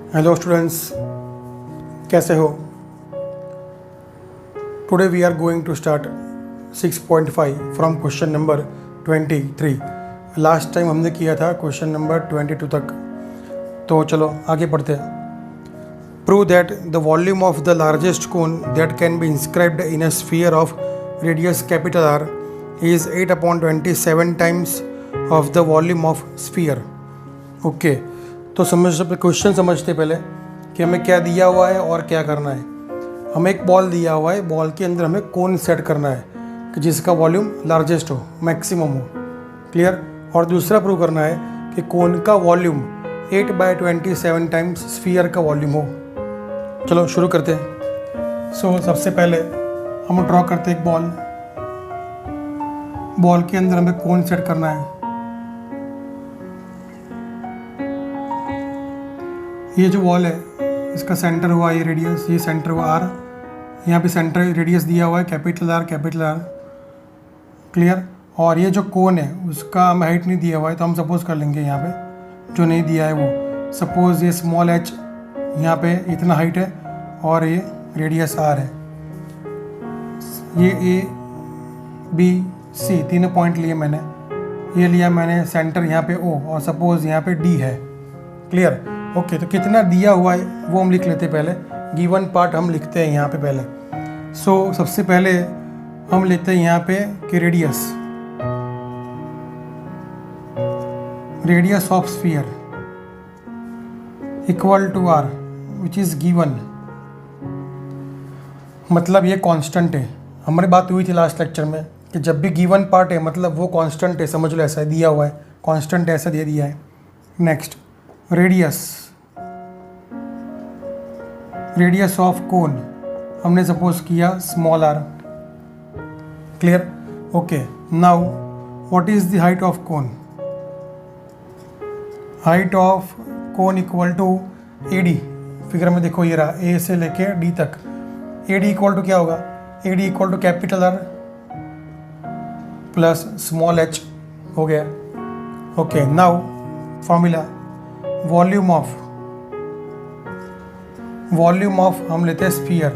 Hello students, कैसे हो? Today we are going to start 6.5 from question number 23। Last time हमने किया था क्वेश्चन नंबर 22 तक, तो चलो आगे पढ़ते हैं। Prove that the volume of the largest cone that can be inscribed in a sphere of radius capital R is 8/27 times of the volume of sphere. Okay, तो क्वेश्चन समझते पहले कि हमें क्या दिया हुआ है और क्या करना है। हमें एक बॉल दिया हुआ है, बॉल के अंदर हमें कोन सेट करना है कि जिसका वॉल्यूम लार्जेस्ट हो, मैक्सिमम हो। क्लियर? और दूसरा प्रूव करना है कि कोन का वॉल्यूम 8/27 टाइम्स स्फीयर का वॉल्यूम हो। चलो शुरू करते हैं। सबसे पहले हम ड्रॉ करते हैं एक बॉल। बॉल के अंदर हमें कोन सेट करना है। ये जो वॉल है इसका सेंटर हुआ ये रेडियस, ये सेंटर हुआ आर। यहाँ पे सेंटर रेडियस दिया हुआ है कैपिटल आर। क्लियर? और ये जो कोन है उसका हमें हाइट नहीं दिया हुआ है, तो हम सपोज कर लेंगे यहाँ पे जो नहीं दिया है वो। सपोज ये स्मॉल एच यहाँ पे इतना हाइट है और ये रेडियस आर है। ये ए बी सी तीनों पॉइंट लिए मैंने। ये लिया मैंने सेंटर यहाँ पे ओ, और सपोज यहाँ पे डी है। क्लियर? ओके, तो कितना दिया हुआ है वो हम लिख लेते हैं पहले। गिवन पार्ट हम लिखते हैं यहाँ पे पहले। सबसे पहले हम लेते हैं यहाँ पे कि radius of sphere equal to R which is given. मतलब ये कांस्टेंट है। हमारी बात हुई थी लास्ट लेक्चर में कि जब भी गिवन पार्ट है मतलब वो कांस्टेंट है, समझ लो ऐसा दिया हुआ है, कांस्टेंट ऐसा दे दिया है। नेक्स्ट, रेडियस ऑफ कोन हमने सपोज किया small R. Clear? Okay, now what is the height of cone? Height of cone equal to A D. Figure में देखो ये रहा, ए से लेके डी तक। ए डी इक्वल टू क्या होगा? A D equal to capital R plus small H हो गया। Okay, now formula volume of हम लेते हैं स्फीयर।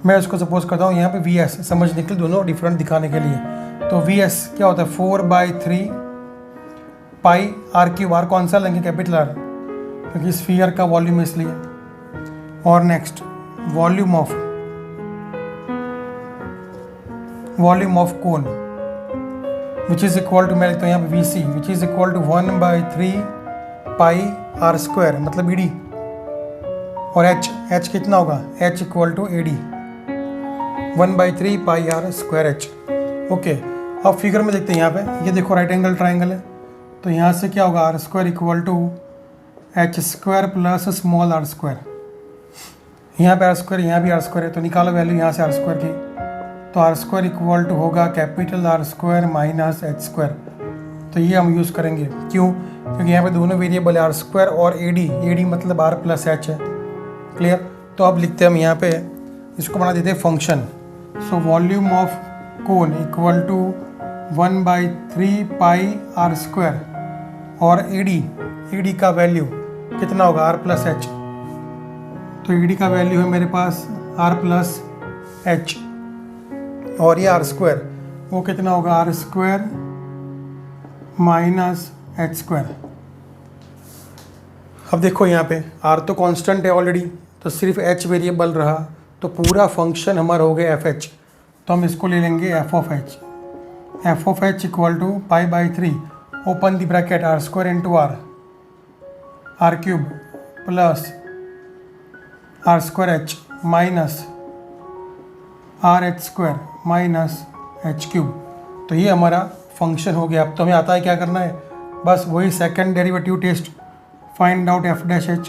मैं उसको सपोज करता हूँ यहाँ पे वी एस, समझने के लिए दोनों डिफरेंट दिखाने के लिए। तो वी एस क्या होता है? 4/3 पाई आर क्यूब। आर कौन सा लेंगे? कैपिटल आर, क्योंकि स्फीयर का वॉल्यूम इसलिए। और next, volume of cone which is equal to, मैं लिखता हूँ यहाँ पे V C, which is equal to 1/3 pi are square, मतलब ई डी। और एच कितना होगा? H equal to A D, 1/3 pi are square H. Okay, अब फिगर में देखते हैं यहाँ पे। ये देखो राइट एंगल ट्राइंगल है, तो यहाँ से क्या होगा? R square equal to H square plus small R square. यहाँ पे आर स्क्वायर, यहाँ भी आर स्क्वायर है, तो निकालो वैल्यू यहाँ से आर स्क्वायर की। तो आर स्क्वायर इक्वल टू होगा capital R square minus H square. तो ये हम यूज़ करेंगे। क्यों? क्योंकि यहाँ पे दोनों वेरिएबल है, आर स्क्वायर और ए डी मतलब आर प्लस एच है। क्लियर? तो अब लिखते हैं हम यहाँ पे, इसको बना देते हैं function. Volume of cone equal to 1/3 pi are square, और ए डी का वैल्यू कितना होगा? R plus H. तो ए डी का वैल्यू है मेरे पास आर प्लस एच, और ये आर स्क्वायर वो कितना होगा? R square minus H square. अब देखो यहाँ पे आर तो कांस्टेंट है ऑलरेडी, तो सिर्फ एच वेरिएबल रहा, तो पूरा फंक्शन हमारा हो गया एफ एच। तो हम इसको ले लेंगे F of H equal to pi open the bracket R square into R cube plus are square H minus R H square minus H cube. तो ये हमारा फंक्शन हो गया। अब तो हमें आता है क्या करना है, बस वही second derivative test. Find out F dash H,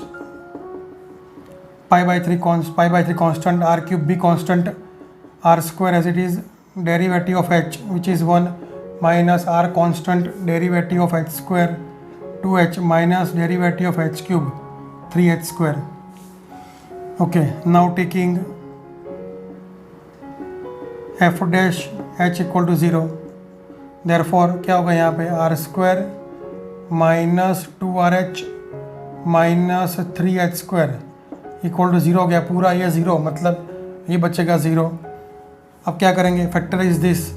pi constant, R cube भी constant, are square as it is, derivative of H which is 1 minus R constant, derivative of H square 2h minus derivative of H cube 3h square. Okay, now taking F dash H equal to 0, therefore क्या होगा यहाँ पे? R square minus 2RH minus 3h² equal to 0 हो गया पूरा, ये 0 मतलब ये बचेगा 0। अब क्या करेंगे, फैक्टराइज दिस,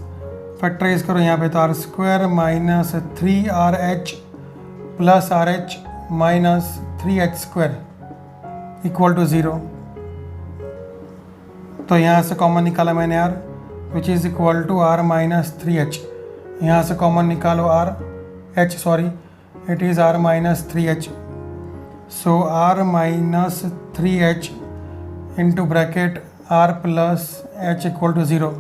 फैक्टराइज करो यहाँ पे, तो r² minus 3RH plus RH minus 3h² equal to 0। तो यहाँ से कॉमन निकाला मैंने r, which is equal to r minus 3h। यहाँ से कॉमन निकालो h, sorry, it is r minus 3h। So r minus 3h into bracket r plus h equal to 0।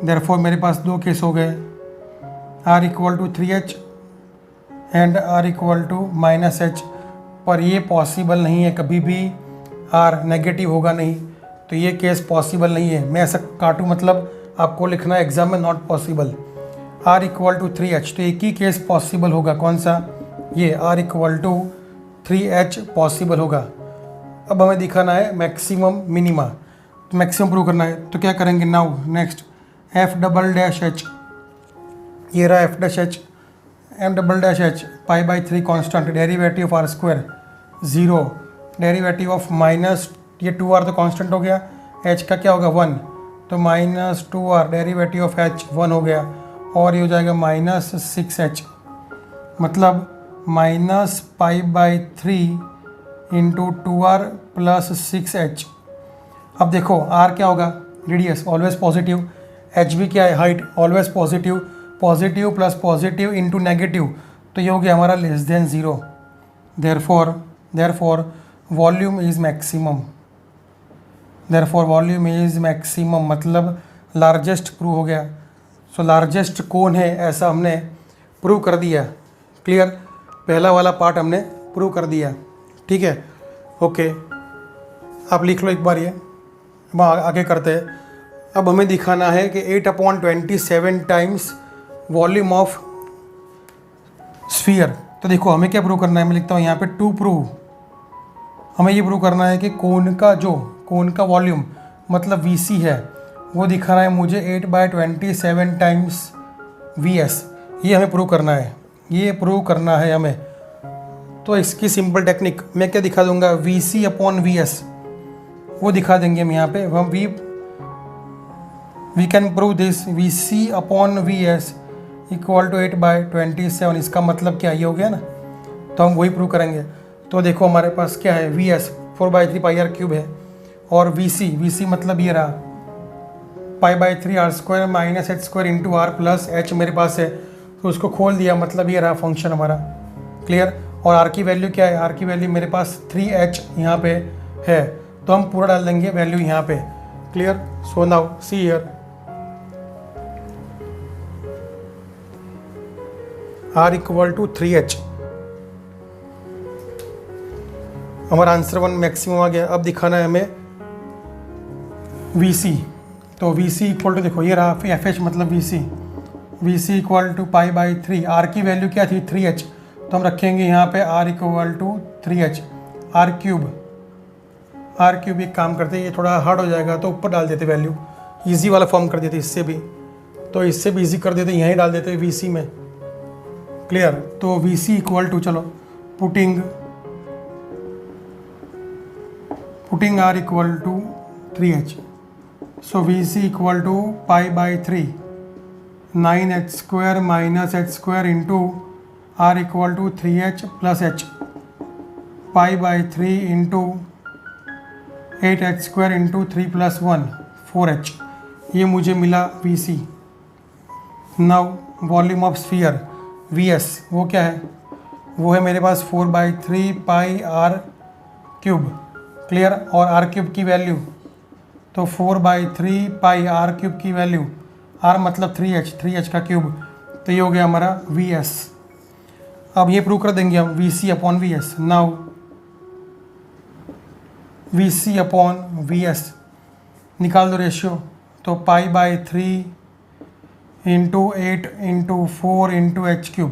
Therefore मेरे पास दो केस हो गए, r equal to 3h and r equal to minus h। पर ये पॉसिबल नहीं है, कभी भी r नेगेटिव होगा नहीं, तो ये केस पॉसिबल नहीं है। मैं ऐसा काटूँ मतलब आपको लिखना है एग्जाम में not possible. r equal to 3h, तो एक ही केस पॉसिबल होगा, कौन सा, ये r equal to 3h possible होगा। अब हमें दिखाना है मैक्सिमम मिनिमा, तो मैक्सिमम प्रूव करना है, तो क्या करेंगे, नाउ नेक्स्ट f'-h, ये रहा f'-h, m'-h, π/3 constant, derivative of r² 0, derivative of minus, ये 2r तो कांस्टेंट हो गया, h का क्या होगा 1, तो minus 2r, derivative of h 1 हो गया, और ये हो जाएगा माइनस 6h, मतलब minus π/3 into 2r plus 6h। अब देखो r क्या होगा, रेडियस ऑलवेज पॉजिटिव, h भी क्या है, height always positive, positive plus positive into negative, तो ये हो गया हमारा less than 0। Therefore volume is maximum, therefore volume is maximum मतलब लार्जेस्ट प्रूव हो गया। सो लार्जेस्ट कौन है ऐसा हमने प्रूव कर दिया, क्लियर, पहला वाला पार्ट हमने प्रूव कर दिया, ठीक है, ओके। आप लिख लो एक बार, ये हम आगे करते हैं। अब हमें दिखाना है कि 8/27 टाइम्स वॉल्यूम ऑफ स्फीयर। तो देखो हमें क्या प्रूव करना है, मैं लिखता हूँ यहाँ पे टू प्रूव, हमें ये प्रूव करना है कि कोन का वॉल्यूम मतलब VC है, वो दिखाना है मुझे 8/27 टाइम्स VS, ये हमें प्रूव करना है, ये प्रूव करना है हमें। तो इसकी सिंपल टेक्निक मैं क्या दिखा दूंगा, VC/VS वो दिखा देंगे हम यहाँ पे, हम we can prove this VC/VS equal to 8/27। इसका मतलब क्या, ये हो गया ना, तो हम वही प्रूव करेंगे। तो देखो हमारे पास क्या है, VS 4/3 πr³ है, और VC मतलब ये रहा π/3 r² minus h² into r plus h मेरे पास है, तो उसको खोल दिया, मतलब ये रहा फंक्शन हमारा, क्लियर। और r की वैल्यू क्या है, r की वैल्यू मेरे पास 3h यहाँ पे है, तो हम पूरा डाल देंगे वैल्यू यहाँ पे, clear. So now see here, r equal to 3h, हमारा आंसर 1 मैक्सिमम आ गया। अब दिखाना है हमें VC, तो VC इक्वल टू देखो ये रहा FH मतलब VC इक्वल टू π/3, r की वैल्यू क्या थी 3h, तो हम रखेंगे यहाँ पे r equal to 3h, r³ एक काम करते, ये थोड़ा हार्ड हो जाएगा तो ऊपर डाल देते वैल्यू, इजी वाला फॉर्म कर देते इससे भी, तो इससे भी इजी कर देते, यहीं डाल देते VC में, क्लियर। तो VC इक्वल टू, चलो putting r equal to 3h, so VC equal to π/3 9h² minus h² into r equal to 3h plus h, π/3 into 8h² into 3 plus 1 4h, ये मुझे मिला VC। Now volume of sphere VS वो क्या है, वो है मेरे पास 4/3 πr³, क्लियर। और r³ की वैल्यू, तो 4/3 πr³ की वैल्यू, r मतलब 3h का क्यूब, तो ये हो गया हमारा VS। अब ये प्रूव कर देंगे हम VC/VS। नाउ VC/VS निकाल दो रेशियो, तो π/3 into 8 into 4 into h³,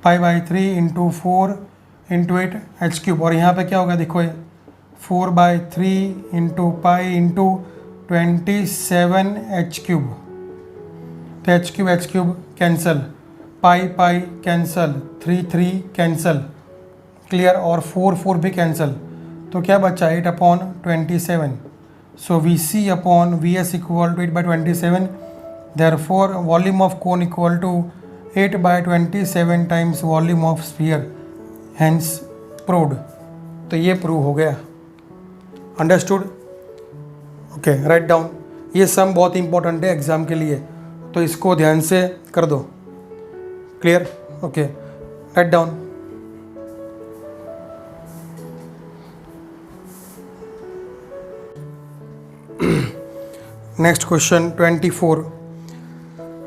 π/3 into 4 into 8 h³, और यहाँ पे क्या होगा देखो, ये 4/3 इंटू पाई इंटू 27 h³, तो h³ cancel, pi cancel, 3 cancel, clear, और 4 भी कैंसिल, तो क्या बचा 8/27. So V C upon V S equal to 8/27. Therefore volume of cone equal to 8/27 times volume of sphere, hence proved. तो ये prove हो गया. अंडरस्टूड? Okay, write down. ये सम बहुत इंपॉर्टेंट है एग्जाम के लिए, तो इसको ध्यान से कर दो. Clear? Okay, write down. Next question 24.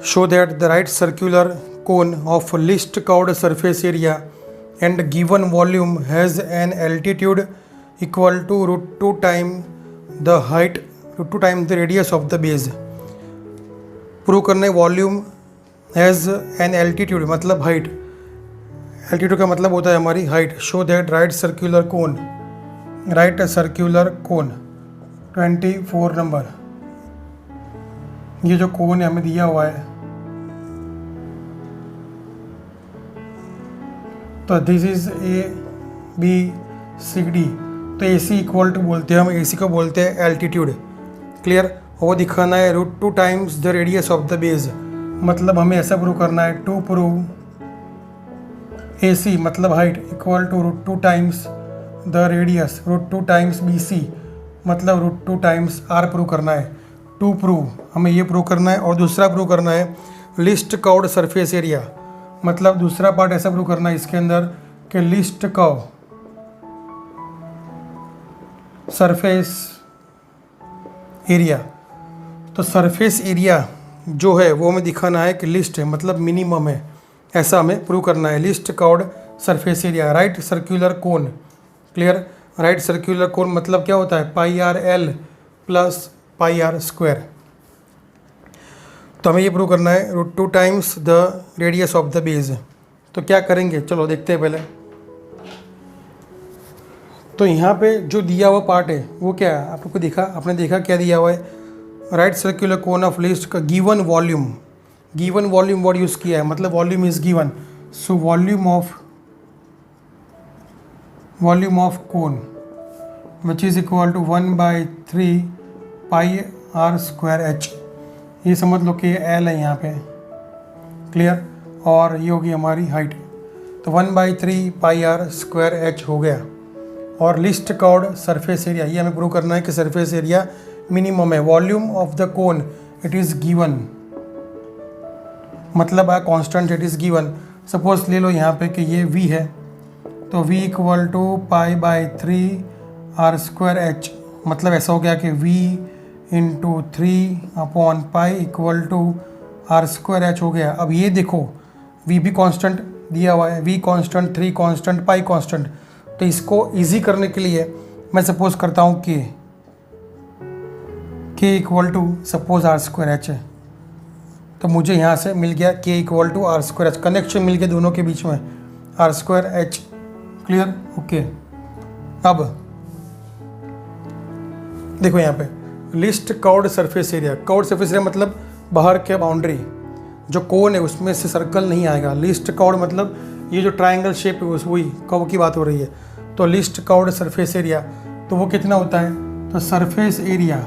Show that the right circular cone of least curved surface area and given volume has an altitude equal to √2 times the height, √2 times the radius of the base. Prove करने volume has an altitude मतलब height, altitude का मतलब होता है हमारी height. Show that right circular cone 24 number, ये जो cone है हमें दिया हुआ है, तो this is A B C D. तो ए सी इक्वल टू बोलते हैं हम, ए सी को बोलते हैं एल्टीट्यूड. क्लियर? वो दिखाना है √2 times the radius of the base, मतलब हमें ऐसा प्रूव करना है टू प्रूव ए सी मतलब height equal to √2 times the radius, √2 times B C मतलब √2 टाइम्स आर प्रूव करना है. टू प्रूव हमें ये प्रूव करना है, और दूसरा प्रूव करना है लिस्ट कर्व्ड सरफेस एरिया, मतलब दूसरा पार्ट ऐसा प्रूव करना है इसके अंदर कि लिस्ट कर्व सरफेस एरिया. तो सरफेस एरिया जो है वो हमें दिखाना है कि लिस्ट है मतलब मिनिमम है, ऐसा हमें प्रूव करना है. List curved surface area, right circular कोन. क्लियर? राइट सर्कुलर कोन मतलब क्या होता है πr_l प्लस πr². तो हमें ये प्रूव करना है √2 times the radius of the base. तो क्या करेंगे, चलो देखते हैं पहले. तो यहाँ पे जो दिया हुआ पार्ट है वो क्या है, आप लोग को देखा, आपने देखा क्या दिया हुआ है. Right circular cone of least का गिवन वॉल्यूम वर्ड यूज़ किया है, मतलब volume is given. So volume of cone which is equal to 1/3 πr²h. ये समझ लो कि एल है यहाँ पे. क्लियर? और ये होगी हमारी हाइट, तो 1/3 πr²h हो गया. और लिस्ट कर्व्ड सरफेस एरिया, ये हमें प्रूव करना है कि सरफेस एरिया मिनिमम है. Volume of the cone it is given, मतलब a constant it is given. Suppose ले लो यहाँ पे कि ये v है, तो v इक्वल टू π/3 r²h, मतलब ऐसा हो गया कि v into 3/π equal to r²h हो गया. अब ये देखो v भी कांस्टेंट दिया हुआ है, v कांस्टेंट, 3 कांस्टेंट, पाई कांस्टेंट. तो इसको इजी करने के लिए मैं सपोज करता हूँ k equal to suppose r²h है, तो मुझे यहाँ से मिल गया k equal to r²h. Connection मिल गया दोनों के बीच में, r²h. क्लियर? ओके. अब देखो यहाँ पे least curved surface area, curved surface area मतलब बाहर के बाउंड्री, जो कोन है उसमें से सर्कल नहीं आएगा. लिस्ट कर्व्ड मतलब ये जो ट्रायंगल शेप है वही कर्व की बात हो रही है. तो लिस्ट कर्व्ड सरफेस एरिया, तो वो कितना होता है, तो सरफेस एरिया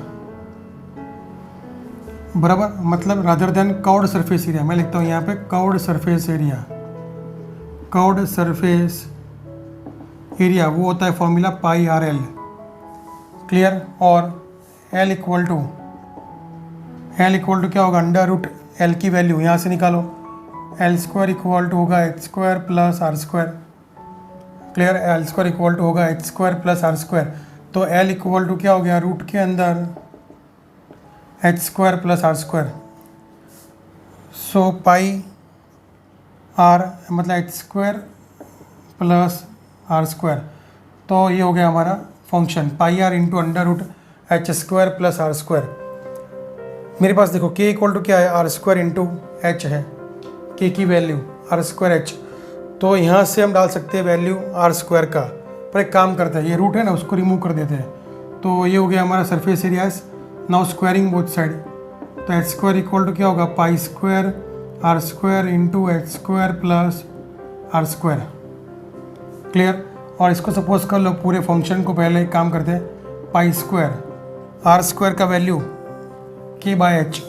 बराबर मतलब rather than curved surface area, मैं लिखता हूँ यहाँ पे curved surface area. Curved surface area वो होता है फॉर्मूला πr_l. क्लियर? और L इक्वल टू क्या होगा, √L की वैल्यू यहाँ से निकालो, L² इक्वल टू होगा h² plus r². Clear? L² equal to होगा h² प्लस r². तो L इक्वल टू क्या हो गया, रूट के अंदर h² प्लस r². सो πr मतलब h² प्लस r². तो ये हो गया हमारा function πr into h² plus r². मेरे पास देखो k इक्वल टू क्या है, r² इंटू h है, k की वैल्यू r²h. तो यहाँ से हम डाल सकते हैं वैल्यू r² का, पर एक काम करते हैं, ये रूट है ना उसको रिमूव कर देते हैं. तो ये हो गया हमारा surface area. Now squaring both side, तो h² इक्वल टू क्या होगा, π² r² into h² plus r². Clear? और इसको सपोज कर लो पूरे फंक्शन को पहले एक काम करते हैं, पाई स्क्वायर आर स्क्वायर का वैल्यू के बाय एच,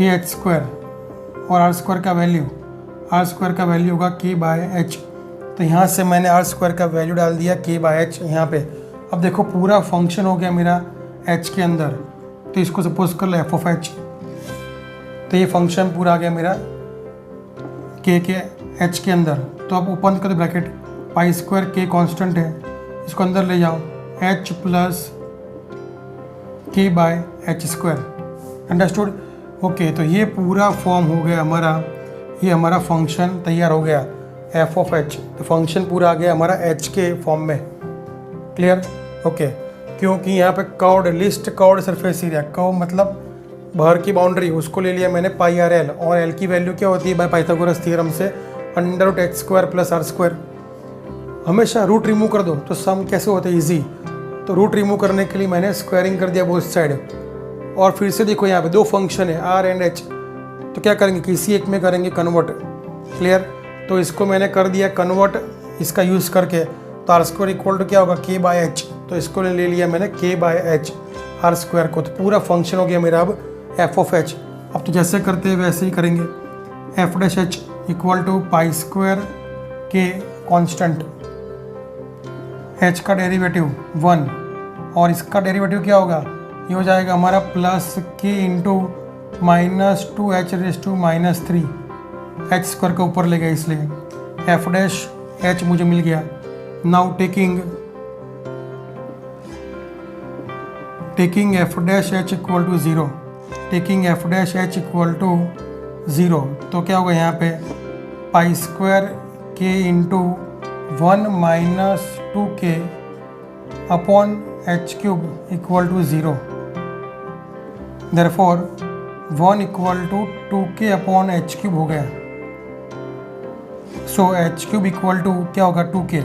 ये एच स्क्वायर और आर स्क्वायर का वैल्यू होगा के बाय एच। तो यहाँ से मैंने आर स्क्वायर का वैल्यू डाल दिया के बाय एच यहाँ पे। अब देखो पूरा फंक्शन हो गया मेरा एच के अंदर, तो इसको सपोज कर लो एफ ऑफ एच। तो ये फंक्शन पूरा आ गया मेरा के एच के अंदर। तो अब ओपन कर दो ब्रैकेट, पाई स्क्वायर के कांस्टेंट है, इसको अंदर ले जाओ, एच प्लस के by H square. Understood? Okay, तो ये पूरा फॉर्म हो गया हमारा, ये हमारा फंक्शन तैयार हो गया एफ ऑफ एच। तो फंक्शन पूरा आ गया हमारा एच के फॉर्म में। क्लियर? ओके, क्योंकि यहाँ पे curved least curved surface area, curve मतलब बाहर की बाउंड्री, उसको ले लिया मैंने पाई आर एल, और एल की वैल्यू क्या होती है बाय पाइथागोरस थ्योरम से under root H square plus are square. हमेशा रूट रिमूव कर दो तो सम कैसे होते हैं, ईजी। तो रूट रिमूव करने के लिए मैंने स्क्वायरिंग कर दिया बोथ साइड। और फिर से देखो यहाँ पे दो फंक्शन है आर एंड एच, तो क्या करेंगे, किसी एक में करेंगे कन्वर्ट। क्लियर? तो इसको मैंने कर दिया कन्वर्ट इसका यूज़ करके। तो आर स्क्वायर इक्वल टू क्या होगा, के बाय एच। तो इसको ले लिया मैंने के बाय एच आर स्क्वायर को। तो पूरा फंक्शन हो गया मेरा अब एफ ऑफ एच। अब तो जैसे करते हैं वैसे ही करेंगे, F dash H equal to pi square के कांस्टेंट, एच का डेरिवेटिव 1 और इसका डेरिवेटिव क्या होगा, ये हो जाएगा हमारा प्लस के into minus 2h raise to minus 3, h square का ऊपर ले गया इसलिए एफ डैश एच मुझे मिल गया। Now taking F dash H equal to 0, taking F dash H equal to 0, तो क्या होगा यहाँ पे पाई स्क्वायर के into 1 minus 2k upon h cube equal to 0। Therefore 1 equal to 2k upon h cube हो गया। So h cube equal to क्या होगा 2k।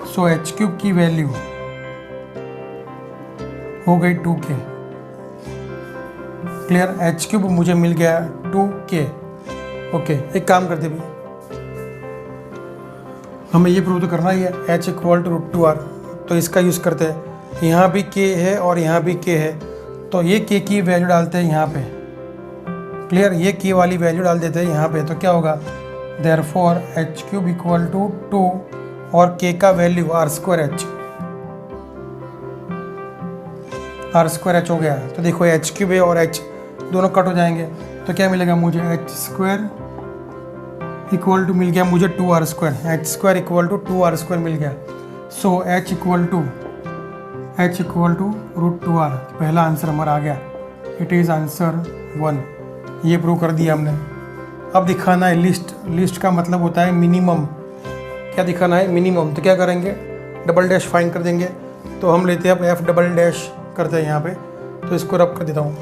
सो एच क्यूब की वैल्यू हो गई 2k। क्लियर? एच क्यूब मुझे मिल गया 2k। ओके, एक काम करते भी, हमें ये प्रूव तो करना ही है, h equal to root 2r। तो इसका यूज़ करते हैं, यहाँ भी k है और यहाँ भी k है, तो ये k की वैल्यू डालते हैं यहाँ पे। क्लियर? ये k वाली वैल्यू डाल देते हैं यहाँ पे। तो क्या होगा, therefore h cube equal to 2 और k का वैल्यू आर स्क्वायर एच हो गया। तो देखो एच क्यूब है और h दोनों कट हो जाएंगे, तो क्या मिलेगा मुझे, एच स्क्वायर इक्वल टू मिल गया मुझे 2r square, H square equal to 2r square मिल गया। So h equal to root 2r, पहला आंसर हमारा आ गया। It is answer 1। ये प्रूव कर दिया हमने। अब दिखाना है लिस्ट का मतलब होता है मिनिमम। क्या दिखाना है, मिनिमम। तो क्या करेंगे, डबल डैश फाइंड कर देंगे। तो हम लेते हैं अब एफ डबल डैश करते हैं यहाँ पे, तो इसको रब कर देता हूँ।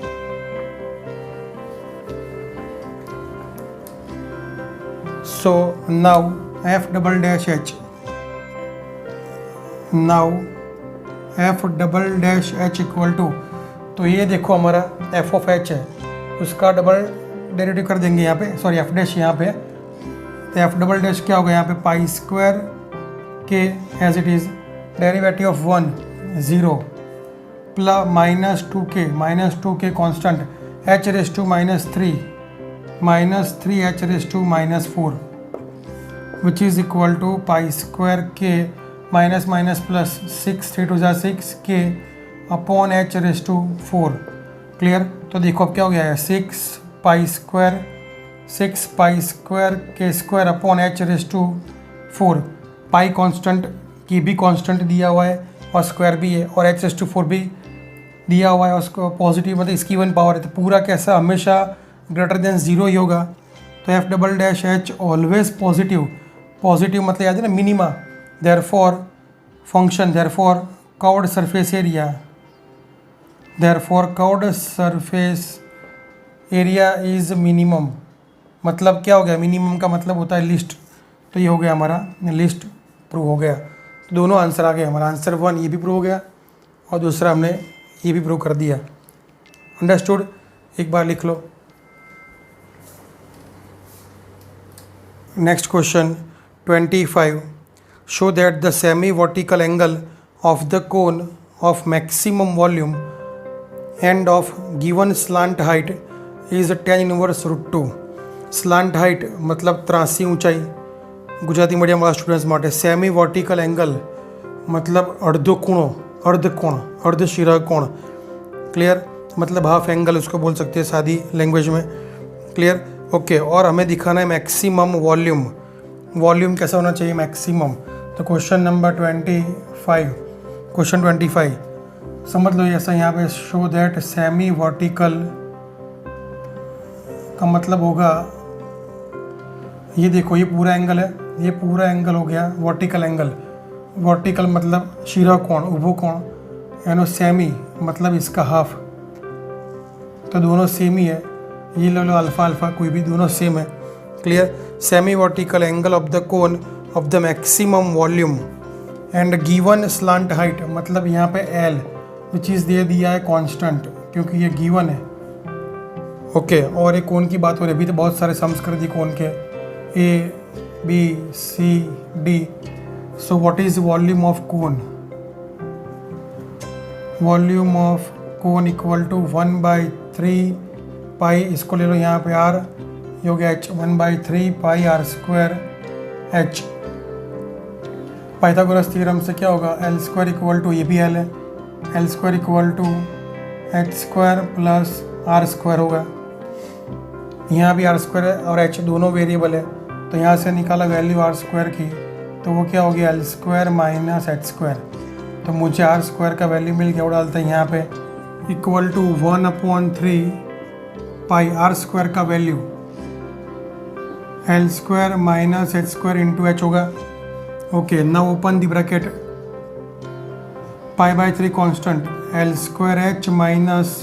So now F double dash H, equal to, तो ये देखो हमारा एफ ऑफ एच है, उसका डबल डेरिवेटिव कर देंगे यहाँ पे, सॉरी एफ डैश यहाँ पे। तो एफ डबल डैश क्या होगा यहाँ पे, pi square K as it is, derivative of 1 0 plus minus 2k constant, h raise to minus 3 h raise to minus 4 which is equal to pi square K minus minus plus 6 3 2 6k upon h raise to 4। Clear? तो देखो अब क्या हो गया है, 6 pi square K square upon h raise to 4। Pi constant की भी constant दिया हुआ है और स्क्वायर भी है, और h रेस टू 4 भी दिया हुआ है, और उसको पॉजिटिव मतलब इसकी 1 पावर है। तो पूरा कैसा, हमेशा ग्रेटर देन 0 ही होगा। तो F double dash H always positive मतलब याद है ना, minima. Therefore function, therefore curved surface area is minimum. मतलब क्या हो गया, मिनिमम का मतलब होता है लिस्ट। तो ये हो गया हमारा लिस्ट प्रूव हो गया। तो दोनों आंसर आ गए हमारा। आंसर 1 ये भी प्रूव हो गया और दूसरा हमने ये भी प्रूव कर दिया। अंडरस्टूड? एक बार लिख लो। Next question, 25 show that the semi vertical angle of the cone of maximum volume and of given slant height is tan inverse √2. સ્લાન્ટ height મતલબ ત્રાસી ઊંચાઈ ગુજરાતી મીડિયમવાળા સ્ટુડન્ટ્સ માટે. સેમી વર્ટિકલ એંગલ मतलब अर्धो कोण, अर्ध कोण, अर्ध शिरा कोण. क्लियर, मतलब हाफ एंगल उसको बोल सकते हैं सादी लैंग्वेज में. Clear, okay. और हमें दिखाना है मैक्सिमम वॉल्यूम. वॉल्यूम कैसा होना चाहिए? मैक्सिमम. तो क्वेश्चन नंबर 25, क्वेश्चन 25 समझ लो ऐसा यहाँ पे शो दैट सेमी वर्टिकल का मतलब होगा ये देखो, ये पूरा एंगल है, ये पूरा एंगल हो गया वर्टिकल एंगल. वर्टिकल मतलब शिरा कोण, उभो कोण, यानी सेमी मतलब इसका हाफ. तो दोनों सेम ही है, ये ले लो अल्फा अल्फा कोई भी, दोनों सेम है. Clear. Semi vertical angle of the cone of the maximum volume and given slant height मतलब यहाँ पे एल विच इज़ दे दिया है कांस्टेंट क्योंकि ये गिवन है. ओके. और एक कोन की बात हो रही है, अभी तो बहुत सारे सम्स कर दी कोन के, A B C D. So what is volume of cone? Volume of cone equal to 1/3 pi, इसको ले लो यहाँ पे आर, ये हो गया h, 1/3 pi are square h. Pythagoras theorem से क्या होगा? एल स्क्वायर इक्वल टू, ये भी एल है, L square equal to H square plus are square होगा. यहाँ भी आर स्क्वायर है और एच दोनों वेरिएबल है, तो यहाँ से निकाला वैल्यू आर स्क्वायर की, तो वो क्या हो गया? L square minus H square. तो मुझे आर स्क्वायर का वैल्यू मिल गया, वो डालते हैं यहाँ पे equal to 1/3 pi are square का value L square minus H square into H होगा. Okay. Now open the bracket, π/3 constant, L square H minus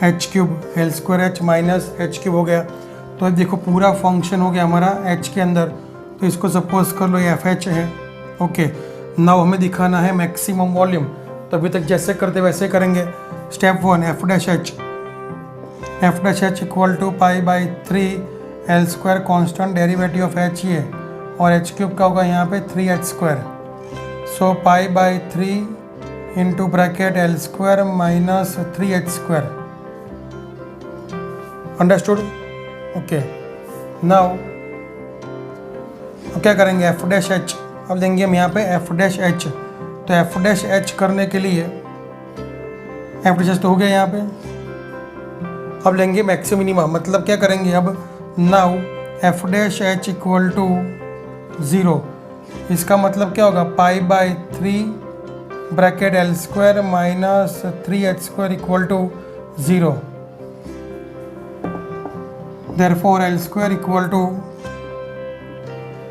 H cube, L square H minus H cube हो गया. तो अब देखो पूरा function हो गया हमारा एच के अंदर, तो इसको सपोज कर लो ये एफ एच है. ओके. नाउ हमें दिखाना है मैक्सिमम वॉल्यूम, तो अभी तक जैसे करते वैसे करेंगे. Step 1 F dash H equal to π/3 L square constant derivative of H ये, और एच क्यूब का होगा यहाँ पे 3h square. So π/3 into bracket L square minus 3h square. Understood? Okay. Now अब क्या करेंगे? एफ डैश एच, अब देंगे हम यहाँ पे एफ डैश एच. तो एफ डैश एच करने के लिए एफ डैश एच तो हो गया यहाँ पे. अब लेंगे मैक्सिमम मिनिमा, मतलब क्या करेंगे अब? Now F dash H equal to 0. इसका मतलब क्या होगा? π/3 bracket L square minus 3h square equal to 0. Therefore L square equal to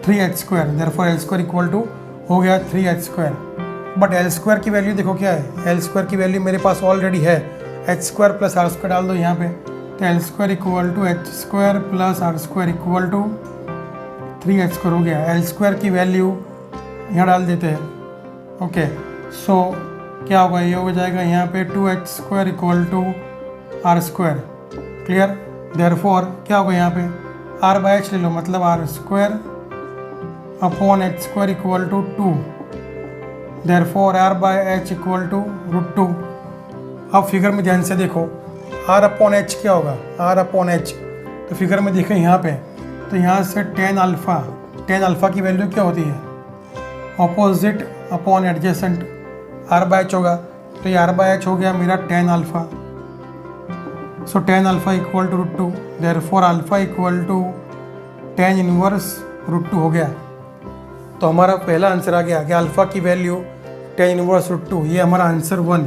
3h square, therefore L square equal to हो गया 3h square. But L square की value देखो क्या है? एल स्क्वायर की वैल्यू मेरे पास ऑलरेडी है, H square plus are square डाल दो यहाँ पे. तो L square equal to H square plus are square equal to 3h square हो गया. एल स्क्वायर की वैल्यू यहाँ डाल देते हैं. ओके. सो क्या होगा? ये हो जाएगा यहाँ पे 2h square equal to r square. Clear. Therefore क्या होगा यहाँ पे? r/h ले लो, मतलब r square upon h square equal to 2. Therefore r/h equal to √2. अब फिगर में ध्यान से देखो, r/h क्या होगा? r/h. तो फिगर में देखें यहाँ पे, तो यहाँ से tan अल्फ़ा की वैल्यू क्या होती है? ऑपोजिट अपॉन एडजेसेंट, r/h होगा. तो ये r/h हो गया मेरा tan alpha. So tan alpha equal to √2. Therefore alpha equal to tan inverse √2 हो गया. तो हमारा पहला आंसर आ गया कि अल्फ़ा की वैल्यू tan इनवर्स √2. ये हमारा आंसर 1.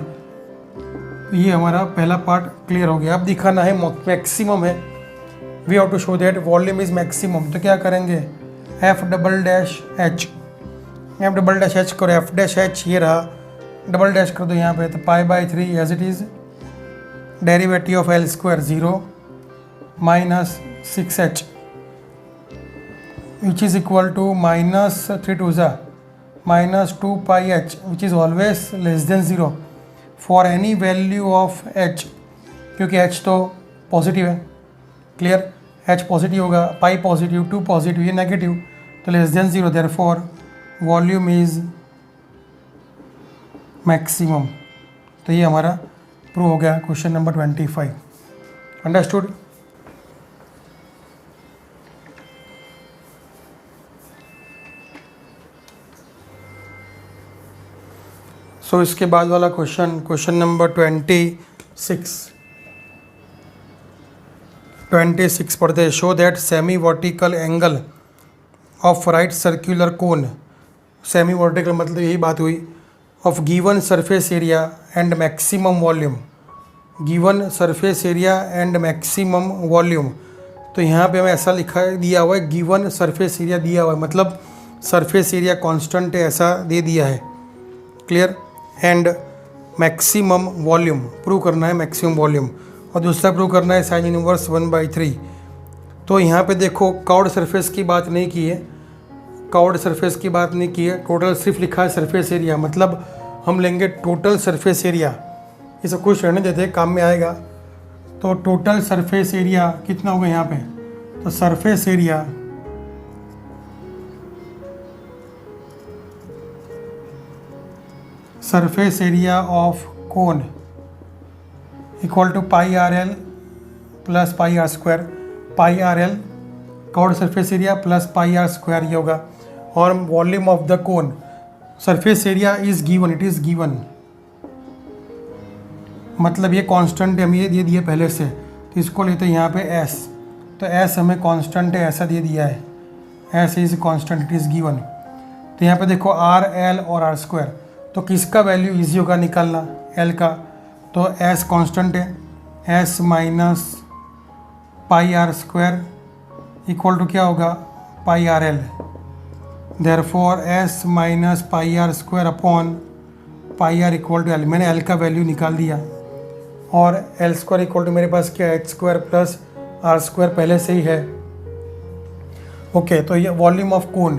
ये हमारा पहला पार्ट क्लियर हो गया. अब दिखाना है मैक्सिमम है. We have to show that volume is maximum. तो क्या करेंगे? F double dash h, f double dash h करो. एफ डैश एच ये रहा, डबल डैश कर दो यहाँ पे. तो π/3 as it is derivative of L square 0 minus 6h which is equal to minus 3 2 minus 2πh which is always less than 0 for any value of h, क्योंकि h तो positive है. क्लियर. h पॉजिटिव होगा, pi positive, 2 positive, ये negative. तो less than 0, therefore volume is maximum. तो ये हमारा prove हो गया क्वेश्चन नंबर 25। अंडरस्टूड। सो इसके बाद वाला क्वेश्चन नंबर 26 पढ़ते हैं। Show that semi vertical angle of right circular cone, semi vertical मतलब यही बात हुई, of given surface area and maximum volume, given surface area and maximum volume. तो यहाँ पे हमें ऐसा लिखा दिया हुआ है, गिवन सरफेस एरिया दिया हुआ है, मतलब सरफेस एरिया कांस्टेंट है ऐसा दे दिया है। Clear. And maximum volume prove करना है, मैक्सिमम वॉल्यूम। और दूसरा प्रूव करना है साइन इनवर्स 1/3। तो यहाँ पे देखो कर्व्ड सरफेस की बात नहीं की है, कर्व्ड सरफेस की बात नहीं की है, टोटल सिर्फ लिखा है सरफेस एरिया, मतलब हम लेंगे टोटल सरफेस एरिया। ये सब कुछ रहने देते हैं, काम में आएगा। तो टोटल सरफेस एरिया कितना होगा यहाँ पे, तो surface area of cone equal to pi R L plus pi are square, pi are l curved surface area plus pi are square ये होगा। और volume of the cone, surface area is given, it is given, मतलब ये constant है, हमें ये दे दिया पहले से, तो इसको लेते हैं यहाँ पे s। तो s हमें कांस्टेंट है ऐसा दे दिया है, s is constant, it is given. तो यहाँ पे देखो r, l और r स्क्वायर, तो किसका वैल्यू इजी होगा निकालना, l का। तो s कांस्टेंट है, s minus pi are square equal to क्या होगा, pi are L. Therefore s minus pi are square upon pi R equal to L. मैंने l का वैल्यू निकाल दिया, और एल स्क्वायर इक्वल टू मेरे पास क्या है, H square plus are square पहले से ही है। ओके, तो ये वॉल्यूम ऑफ कोन,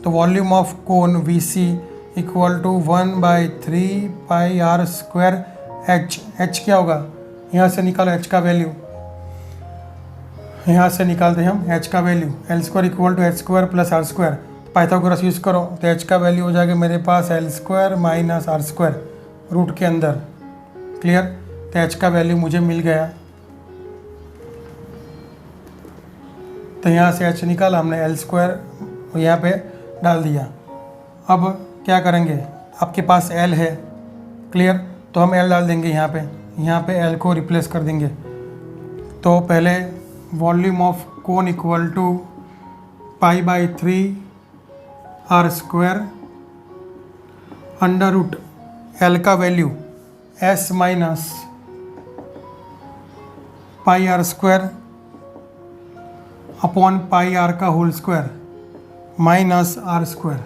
तो volume of cone V C equal to 1/3 pi are square h. H क्या होगा, यहाँ से निकालो एच का वैल्यू, यहाँ से निकालते हैं हम एच का value. L square equal to H square plus are square, Pythagoras use करो, तो एच का वैल्यू हो जाएगा मेरे पास L square minus R square root के अंदर। क्लियर। तो एच का वैल्यू मुझे मिल गया, तो यहाँ से एच निकाला हमने, एल स्क्वायर यहाँ पे डाल दिया। अब क्या करेंगे, आपके पास एल है, क्लियर, तो हम एल डाल देंगे यहाँ पे एल को रिप्लेस कर देंगे। तो पहले volume of cone equal to π/3 R square under root L का value s minus pi are square upon pi R का whole square minus R square.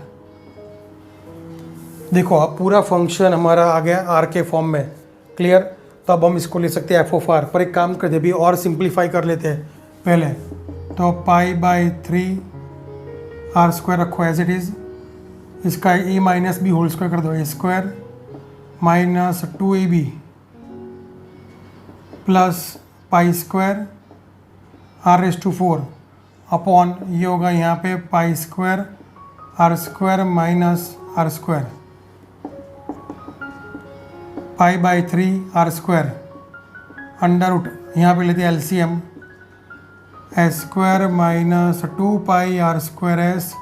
देखो अब पूरा फंक्शन हमारा आ गया आर के फॉर्म में। क्लियर। तो अब हम इसको ले सकते हैं f(r), पर एक काम करते भी और सिंप्लीफाई कर लेते हैं पहले। तो π/3 आर स्क्वायर रखो एज इट इज़, इसका a minus B whole square कर दो, a square minus 2ab plus pi square r⁴ upon ये होगा यहाँ पे pi square are square minus R square, π/3 R square under root, यहाँ पे लेते हैं LCM, S square minus 2 pi are square S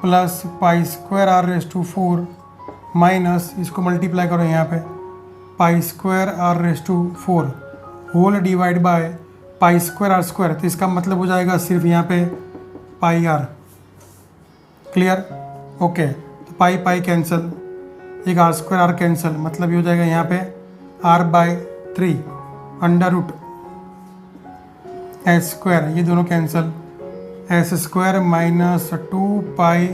plus pi square r⁴ minus, इसको multiply करो यहाँ पे, pi square r⁴ whole divide by pi square are square. तो इसका मतलब हो जाएगा सिर्फ यहाँ पे पाई आर। क्लियर। ओके, तो पाई पाई कैंसिल, एक आर स्क्वायर आर कैंसिल, मतलब ये हो जाएगा यहाँ पे r/3 under root S square, ये दोनों cancel, s square minus 2 pi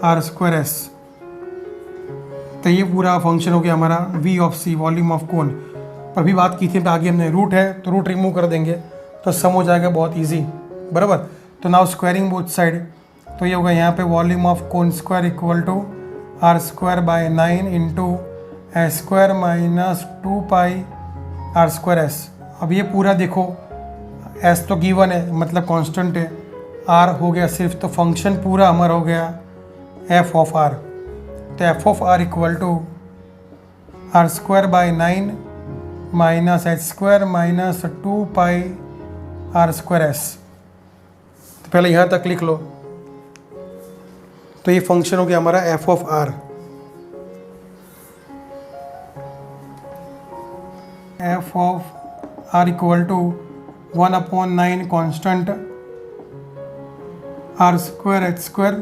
are square s. तो ये पूरा फंक्शन हो गया हमारा v of c, volume of cone. पर भी बात की थी, आगे हमने रूट है तो रूट रिमूव कर देंगे तो सम हो जाएगा बहुत इजी, बराबर। तो नाउ स्क्वायरिंग बोथ साइड, तो ये होगा यहाँ पे volume of cone square equal to r square by 9 into s square minus 2 pi are square s. अब ये पूरा देखो, एस तो गिवन है मतलब कांस्टेंट है, आर हो गया सिर्फ, तो फंक्शन पूरा हमारा हो गया एफ ऑफ आर। तो f of r equal to r square by 9 minus H square minus 2 pi are square s. तो पहले यहाँ तक लिख लो। तो ये फंक्शन हो गया हमारा f of r. F of r equal to 1/9 constant are square H square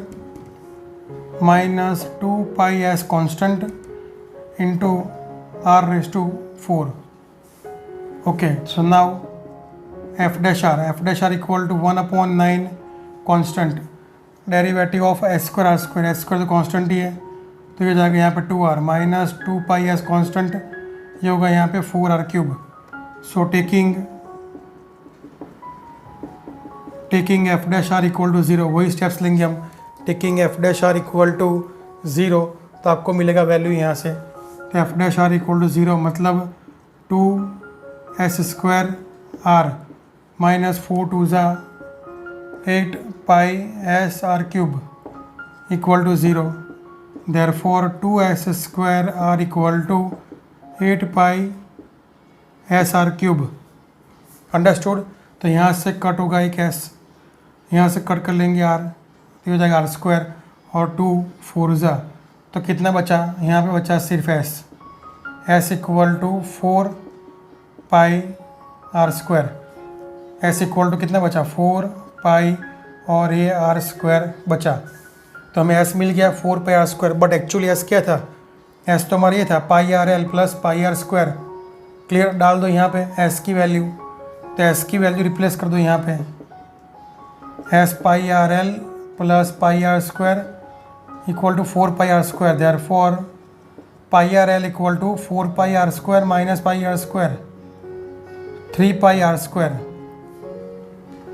minus 2 pi s constant into r raise to 4। Okay, so now F dash r equal to 1/9 constant derivative of s square are square तो constant ही है, तो ये जाएगा यहाँ पे 2r minus 2 pi s constant, ये होगा यहाँ पे 4r cube. So taking F dash r equal to 0, वही स्टेप्स लेंगे हम। Taking F dash r equal to 0, तो आपको मिलेगा वैल्यू यहाँ से। तो f dash r equal to 0 मतलब 2s स्क्वायर आर माइनस 4 2 ज़ा 8 pi S R cube equal to 0। Therefore 2s square R equal to 8 pi S R cube. Understood. तो यहाँ से कट होगा एक s, यहाँ से कट कर लेंगे r, तो हो जाएगा आर स्क्वायर और 2 4 ज़ा, तो कितना बचा यहाँ पे बचा सिर्फ s equal to 4 pi are square. s equal to कितना बचा 4 पाई और ये आर स्क्वायर बचा। तो हमें s मिल गया 4 pi are square, but actually s क्या था, s तो हमारा ये था pi R L plus pi are square. Clear, डाल दो यहाँ पे s की वैल्यू, तो s की वैल्यू रिप्लेस कर दो यहाँ पे, s pi R L plus pi are square equal to 4 pi are square. Therefore pi are L equal to 4 pi are square minus pi are square 3 pi are square.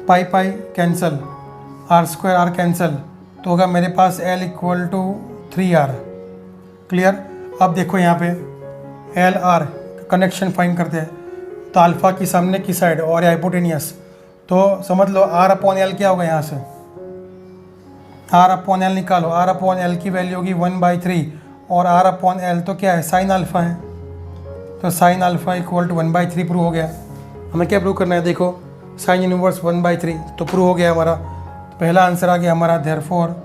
Pi pi cancel, R square R cancel, तो होगा मेरे पास L equal to 3r। Clear. अब देखो यहाँ पे L R connection find करते हैं, तो अल्फ़ा की सामने की साइड और हाइपोटेनियस, तो समझ लो r अपॉन एल क्या होगा, यहाँ से r अपॉन एल निकालो। r अपॉन एल की वैल्यू होगी 1/3 और r अपॉन एल तो क्या है, साइन अल्फ़ा है, तो sine alpha equal to 1/3 prove हो गया। हमें क्या प्रूव करना है, देखो साइन इनवर्स 1/3 तो प्रूव हो गया हमारा। तो पहला आंसर आ गया हमारा, therefore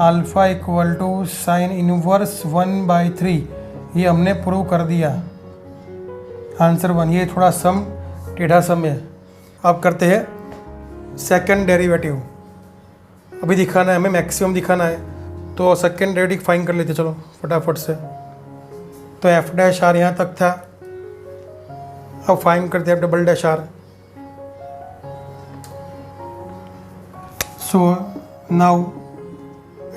alpha equal to sine inverse 1/3, ये हमने प्रूव कर दिया। आंसर 1। ये थोड़ा सम टेढ़ा सम है। अब करते हैं सेकंड डेरिवेटिव। अभी दिखाना है हमें, मैक्सिमम दिखाना है, तो सेकंड डेरिवेटिव फाइंड कर लेते चलो फटाफट से। तो एफ डैश आर यहाँ तक था, अब फाइंड करते हैं double dash R. So now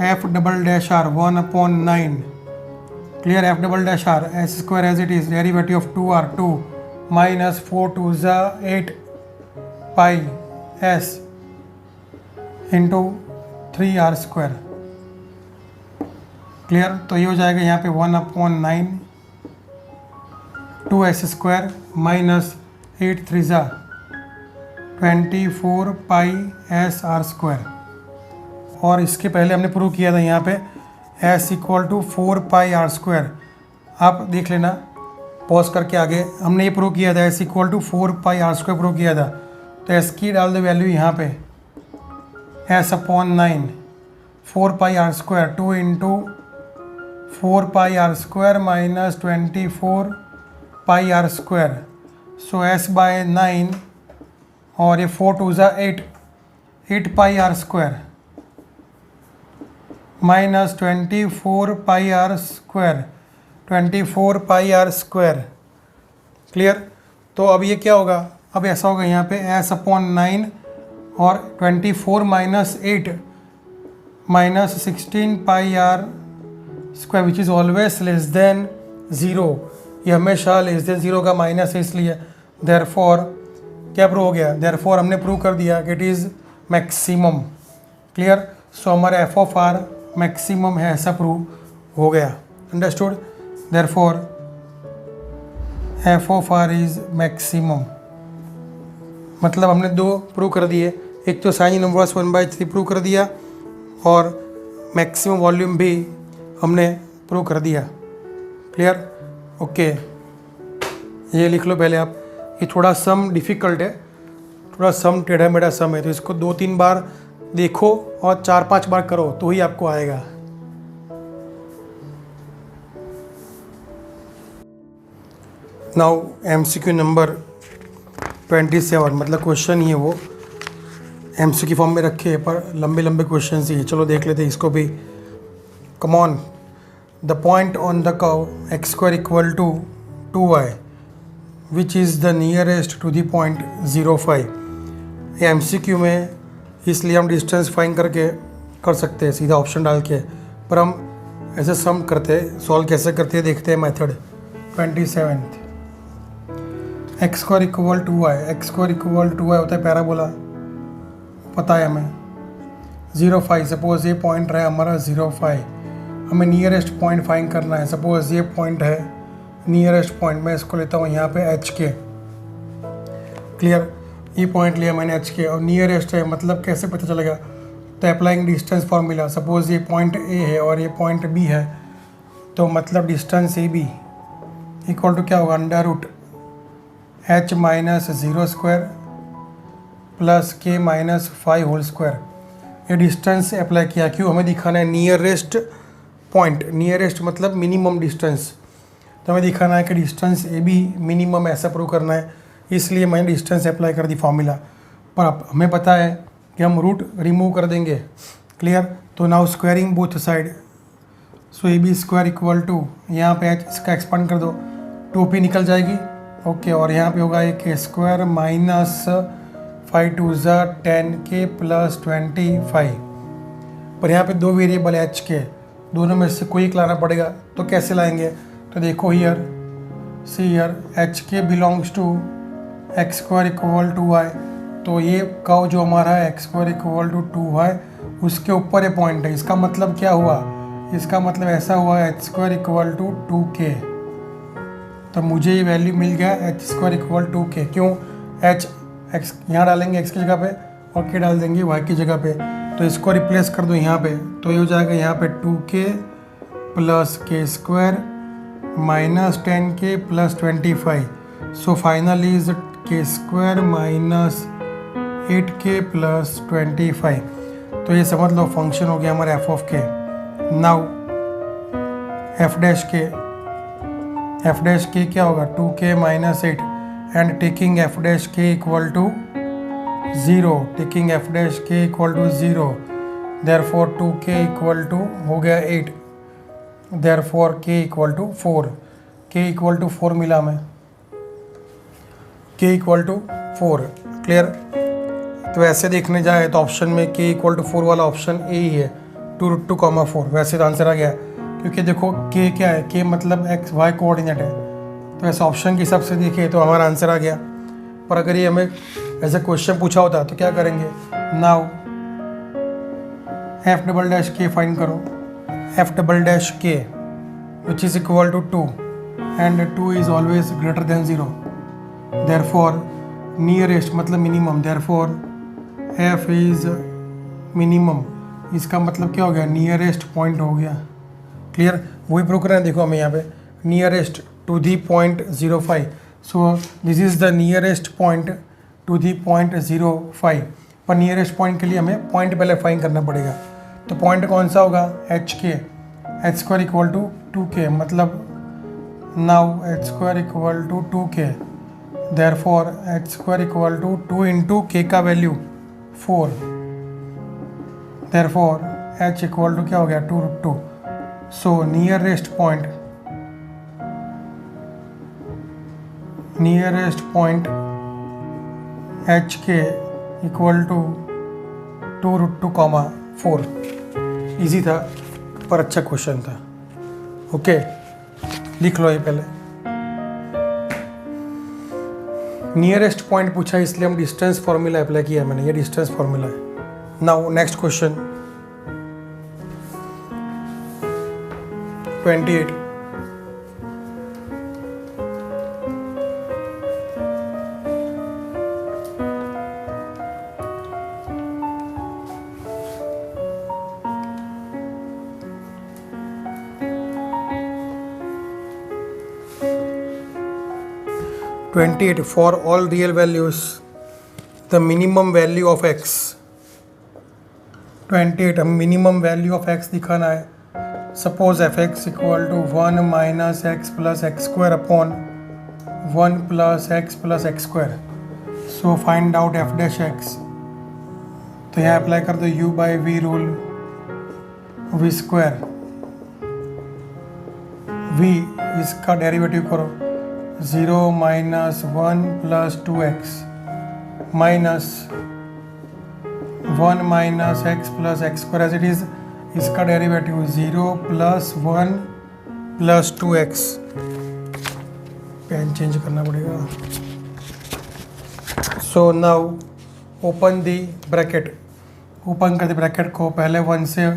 F double dash R 1/9। Clear. F double dash R S square as it is, derivative of 2r 2 minus 4 2 ज़ा 8 pi S into 3r square. Clear. तो ये हो जाएगा यहाँ पे 1/9 2s स्क्वायर माइनस 8 3 ज़ा 24 पाई S are square. और इसके पहले हमने प्रूव किया था यहाँ पे s equal to 4 pi are square. आप देख लेना पॉज करके आगे, हमने ये प्रूव किया था s equal to 4 pi are square prove किया था। तो s की डाल दो वैल्यू यहाँ पे, s upon 9 4 pi are square 2 into 4 pi are square minus 24 pi are square. So s by 9 और ये 4 2 ज़ा 8 pi are square minus 24 pi are square 24 pi are square. Clear. तो अब ये क्या होगा, अब ऐसा होगा यहाँ पे s अपॉन 9 और 24 minus 8 minus 16 pi are square which is always less than 0। ये हमेशा लेस देन 0 का माइनस है, इसलिए देयरफॉर क्या प्रूव हो गया, देयरफॉर हमने प्रूव कर दिया कि इट इज़ मैक्सिमम। क्लियर। सो हमारा एफ ऑफ आर मैक्सिमम है, ऐसा प्रूव हो गया। Understood. Therefore f of r is maximum, मतलब हमने दो प्रूव कर दिए, एक तो साइन इनवर्स 1/3 प्रूव कर दिया और मैक्सिमम वॉल्यूम भी हमने प्रूव कर दिया। क्लियर? ओके, ये लिख लो पहले आप। ये थोड़ा सम डिफ़िकल्ट है, थोड़ा सम टेढ़ा मेढ़ा सम है, तो इसको 2-3 बार देखो और 4-5 बार करो तो ही आपको आएगा। नाउ MCQ नंबर 27, मतलब क्वेश्चन ही है वो MCQ फॉर्म में रखे हैं पर लंबे लंबे क्वेश्चन ही है। चलो देख लेते हैं इसको भी। Come on, the point on the curve x² equal to 2y which is the nearest to the point 0,5। ये MCQ में, इसलिए हम डिस्टेंस फाइंड करके कर सकते हैं सीधा ऑप्शन डाल के, पर हम ऐसे सम करते हैं। सॉल्व कैसे करते हैं देखते हैं method. 27 x² equal to y, x² equal to y होता है पैराबोला, पता है हमें। 0,5, सपोज ये पॉइंट रहा हमारा 0,5, हमें नियरेस्ट पॉइंट फाइंड करना है। सपोज ये पॉइंट है नियरेस्ट पॉइंट, मैं इसको लेता हूँ यहाँ पे HK। क्लियर? ये पॉइंट लिया मैंने HK और नियरेस्ट है, मतलब कैसे पता चलेगा? तो अप्लाइंग डिस्टेंस फार्मूला, सपोज ये पॉइंट A है और ये पॉइंट B है, तो मतलब डिस्टेंस AB इक्वल टू क्या होगा? Under root h minus 0 square plus k minus 5 whole square. ये डिस्टेंस अप्लाई किया, क्यों? हमें दिखाना है नियरेस्ट पॉइंट। नियरेस्ट मतलब मिनिमम डिस्टेंस, तो हमें दिखाना है कि डिस्टेंस AB मिनिमम, ऐसा प्रूव करना है, इसलिए मैंने डिस्टेंस अप्लाई कर दी फार्मूला। पर अब हमें पता है कि हम रूट रिमूव कर देंगे। क्लियर? तो now squaring both side, so AB² equal to, यहाँ पे h इसका एक्सपांड कर दो, 2p निकल जाएगी। ओके, और यहाँ पे होगा k² माइनस 5 2 10k प्लस 25। पर यहाँ पे दो वेरिएबल है HK, दोनों में से कोई एक लाना पड़ेगा, तो कैसे लाएंगे? तो देखो here, see here, HK belongs to x² equal to y, तो ये कर्व जो हमारा है x² इक्वल टू 2y, उसके ऊपर ये पॉइंट है। इसका मतलब क्या हुआ? इसका मतलब ऐसा हुआ h² इक्वल टू 2k, तो मुझे ये वैल्यू मिल गया h² इक्वल 2k। क्यों? h x यहाँ डालेंगे x की जगह पे और k डाल देंगे y की जगह पे, तो इसको रिप्लेस कर दो यहाँ पे, तो ये हो जाएगा यहाँ पे 2k plus k² minus 10k plus 25। So finally is k² minus 8k plus 25। तो ये समझ लो फंक्शन हो गया हमारा f of k। Now f dash k क्या होगा? 2k minus 8 and taking f dash k equal to 0, taking f dash k equal to 0, therefore 2k equal to हो गया 8, therefore k equal to 4। k equal to 4 मिला हमें, k equal to 4। Clear? तो ऐसे देखने जाए तो ऑप्शन में k इक्वल टू 4 वाला ऑप्शन ए ही है, 2√2,4। वैसे तो आंसर आ गया, क्योंकि देखो k क्या है? k मतलब x y कोऑर्डिनेट है, तो ऐसे ऑप्शन के हिसाब से देखें तो हमारा आंसर आ गया। पर अगर ये हमें ऐसा क्वेश्चन पूछा होता तो क्या करेंगे? Now f double dash k find करो, f double dash k which is equal to 2 and 2 is always greater than 0, therefore nearest मतलब minimum, therefore f is minimum. इसका मतलब क्या हो गया? नियरेस्ट पॉइंट हो गया। क्लियर? वही प्रूव करना है। देखो हमें यहाँ पे nearest to the point 0,5, so this is the nearest point to the point 0,5। पर नियरेस्ट पॉइंट के लिए हमें पॉइंट पहले फाइंड करना पड़ेगा, तो पॉइंट कौन सा होगा? HK, h² equal to 2k, मतलब now h² equal to 2k, therefore h² equal to 2 into k का value 4, therefore h equal to क्या हो गया? 2√2। So nearest point HK equal to 2√2,4। Easy था पर अच्छा क्वेश्चन था। ओके, लिख लो ये पहले। नियरेस्ट पॉइंट पूछा इसलिए हम डिस्टेंस फॉर्मूला अप्लाई किया मैंने, ये डिस्टेंस फॉर्मूला है। Now next question 28। 28 for all real values the minimum value of x. 28 हम मिनिमम वैल्यू ऑफ x दिखाना है. Suppose F x equal to 1 minus x plus x square upon 1 plus x square. So find out F dash X. तो यहाँ apply कर दो u by V rule. V square v इसका derivative करो 0 minus 1 plus 2x minus 1 minus x plus x square as it is. इसका derivative 0 plus 1 plus 2x. Pen change करना पड़ेगा. So now open दी bracket. Open कर दी bracket को पहले 1 से,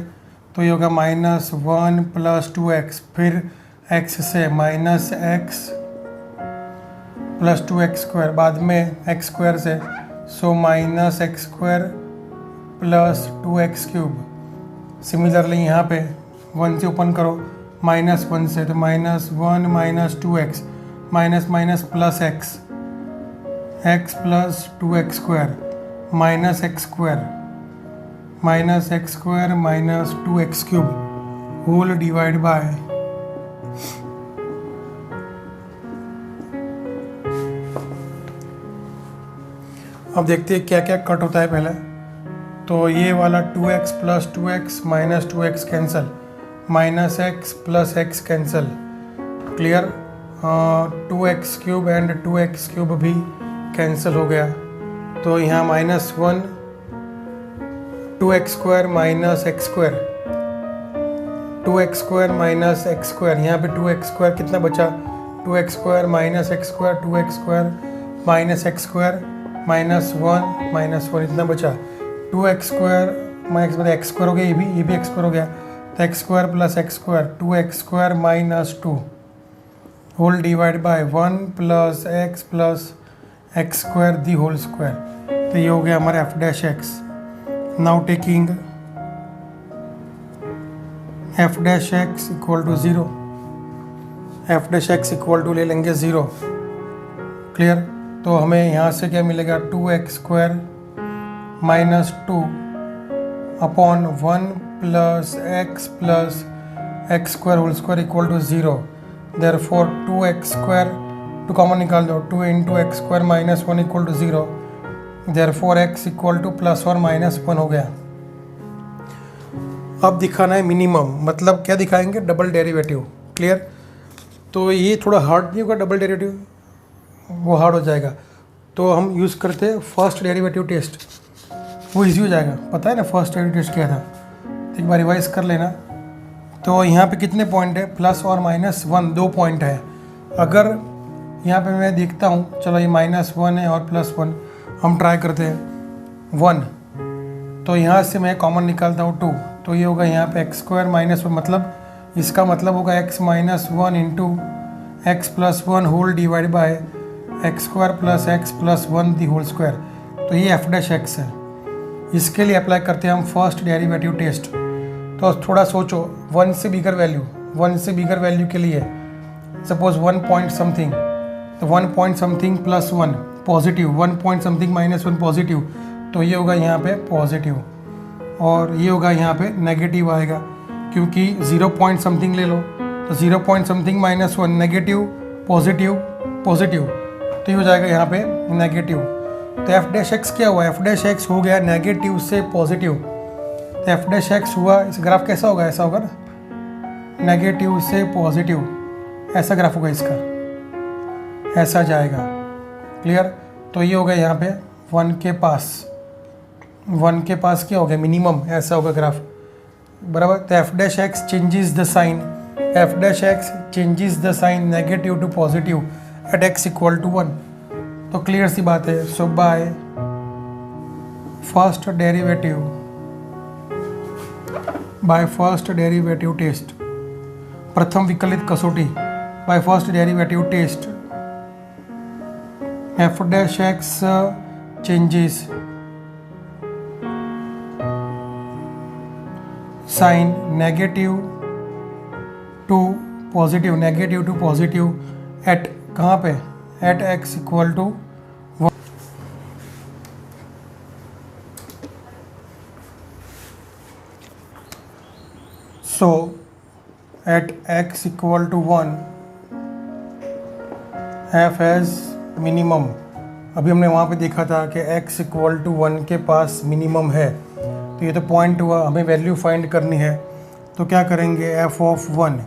तो ये होगा माइनस 1 प्लस 2x, फिर x से minus x plus 2x square, बाद में x स्क्वायर से, so minus x square plus 2x cube. Similarly यहाँ पे 1 से ओपन करो माइनस 1 से, तो minus 1 minus 2x minus minus plus x plus 2x square minus x square minus 2x cube whole divide by अब देखते हैं क्या क्या कट होता है पहले. तो ये वाला 2x plus 2x minus 2x cancel, minus x plus x cancel. Clear. 2x cube and 2x cube भी कैंसिल हो गया. तो यहाँ minus 1 2x square minus x square, 2x square minus x square. यहाँ पे 2x स्क्वायर कितना बचा, 2x square minus x square, 2x square minus x square minus 1 इतना बचा. 2x स्क्वायर माइनस मतलब एक्स स्क्वायर हो गया, ये भी एक्स स्क्वायर हो गया. तो x square plus x square 2x square minus 2 whole divide by 1 plus x square the whole square. तो ये हो गया हमारा f dash x. Now taking F dash x equal to 0. F dash x equal to ले लेंगे 0. Clear. तो हमें यहाँ से क्या मिलेगा, 2x square minus 2 upon 1 plus x square whole square equal to 0. Therefore 2x square two common निकाल दो, 2 into x square minus 1 equal to 0. Therefore x equal to plus और माइनस 1 हो गया. अब दिखाना है मिनिमम, मतलब क्या दिखाएंगे, डबल डेरिवेटिव. क्लियर. तो ये थोड़ा हार्ड नहीं होगा, डबल डेरिवेटिव वो हार्ड हो जाएगा. तो हम यूज़ करते हैं फर्स्ट डेरिवेटिव टेस्ट, वो इजी हो जाएगा. पता है ना फर्स्ट डेरिवेटिव टेस्ट क्या था, एक बार रिवाइज कर लेना. तो यहाँ पे कितने पॉइंट है, प्लस और माइनस 1, 2 पॉइंट है. अगर यहाँ पे मैं देखता हूँ, चलो ये माइनस 1 है और प्लस 1, हम ट्राई करते हैं 1. तो यहाँ से मैं कॉमन निकालता हूँ 2, तो ये होगा यहाँ पे एक्स स्क्वायर माइनस 1, मतलब इसका मतलब होगा x minus 1 into x plus 1 whole divide by x square plus x plus 1 the whole square. तो ये एफ डैश एक्स है. इसके लिए अप्लाई करते हैं हम फर्स्ट डेरिवेटिव टेस्ट. तो थोड़ा सोचो, 1 से बिगर वैल्यू के लिए सपोज 1 पॉइंट समथिंग, तो 1 point something plus 1 positive, 1 point something minus 1 positive. तो ये होगा यहाँ पे पॉजिटिव और ये होगा यहाँ पे नेगेटिव आएगा, क्योंकि 0 पॉइंट समथिंग ले लो, तो 0 point something minus 1 negative positive, तो ये हो जाएगा यहाँ पे नेगेटिव. तो एफ डैश एक्स क्या हुआ, एफ डैश एक्स हो गया नेगेटिव से पॉजिटिव. तो एफ डैश एक्स हुआ, इस ग्राफ कैसा होगा, ऐसा होगा ना, नेगेटिव से पॉजिटिव, ऐसा ग्राफ होगा इसका, ऐसा जाएगा. क्लियर. तो ये होगा यहाँ पे 1 के पास क्या हो गया, मिनिमम, ऐसा होगा ग्राफ. बराबर. तो f dash x changes the sign negative to positive at x equal to 1. तो क्लियर सी बात है. So by first derivative test, प्रथम विकलित कसौटी, by first derivative test f dash x changes sign negative to positive at कहाँ पे, at x equal to 1। So at x equal to 1 f has minimum. अभी हमने वहाँ पे देखा था कि x इक्वल टू 1 के पास मिनिमम है, तो ये तो पॉइंट हुआ, हमें वैल्यू फाइंड करनी है। तो क्या करेंगे, f of 1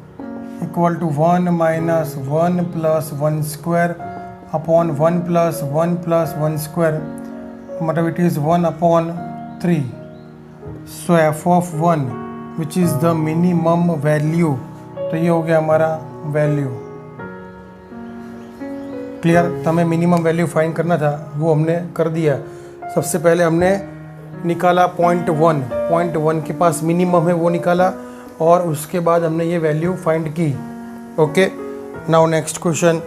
equal to 1 minus 1 plus 1 square upon 1 plus 1 plus 1 square, मतलब it is 1 upon 3। So f of 1 which is the minimum value, तो ये हो गया हमारा वैल्यू। क्लियर। तो हमें मिनिमम वैल्यू फाइंड करना था, वो हमने कर दिया। सबसे पहले हमने निकाला पॉइंट 1 के पास मिनिमम है वो निकाला, और उसके बाद हमने ये वैल्यू फाइंड की। ओके, नाउ नेक्स्ट क्वेश्चन